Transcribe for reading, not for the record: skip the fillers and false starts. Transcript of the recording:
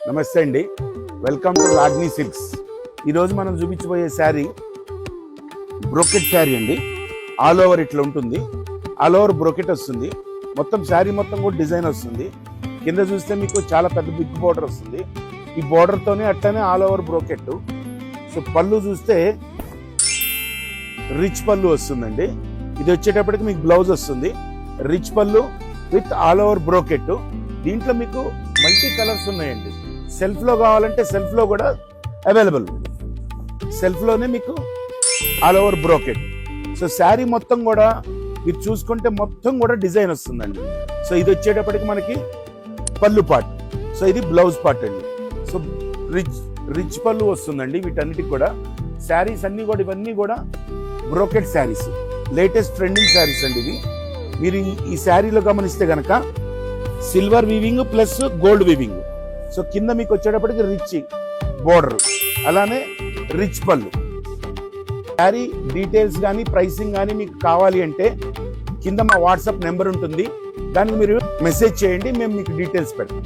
నమస్తే అండి, welcome to రాగ్ని silks. ఈరోజు మనం చూపించబోయే శారీ బ్రోకెట్ శారీ అండి. ఆల్ ఓవర్ ఇట్లా ఉంటుంది, ఆల్ ఓవర్ బ్రోకెట్ వస్తుంది. మొత్తం శారీ మొత్తం కూడా డిజైన్ వస్తుంది. కింద చూస్తే మీకు చాలా పెద్ద బిగ్ బోర్డర్ వస్తుంది. ఈ బోర్డర్తోనే అట్లనే ఆల్ ఓవర్ బ్రోకెట్. సో పళ్ళు చూస్తే రిచ్ పళ్ళు వస్తుందండి. ఇది వచ్చేటప్పటికి మీకు బ్లౌజ్ వస్తుంది, రిచ్ పళ్ళు విత్ ఆల్ ఓవర్ బ్రోకెట్. దీంట్లో మీకు మల్టీ కలర్స్ ఉన్నాయండి. సెల్ఫ్ లో కావాలంటే సెల్ఫ్ లో కూడా అవైలబుల్. సెల్ఫ్ లోనే మీకు all over brocade. So sari మొత్తం కూడా మీరు చూసుకుంటే మొత్తం కూడా డిజైన్ వస్తుందండి. సో ఇది వచ్చేటప్పటికి మనకి పళ్ళు పార్ట్. సో ఇది బ్లౌజ్ పార్ట్ అండి. సో రిచ్ పళ్ళు వస్తుందండి వీటన్నిటికి కూడా. శారీస్ అన్ని కూడా ఇవన్నీ కూడా brocade saris, latest trending saris అండి ఇవి. మీరు ఈ శారీలో గమనిస్తే కనుక silver weaving plus gold weaving. So కింద మీకు వచ్చేటప్పటికి రిచ్ బోర్డర్, అలానే రిచ్ పళ్ళు. శారీ డీటెయిల్స్ కానీ ప్రైసింగ్ కానీ మీకు కావాలి అంటే కింద మా వాట్సాప్ నెంబర్ ఉంటుంది, దానికి మీరు మెసేజ్ చేయండి, మేము మీకు డీటెయిల్స్ పెడతాం.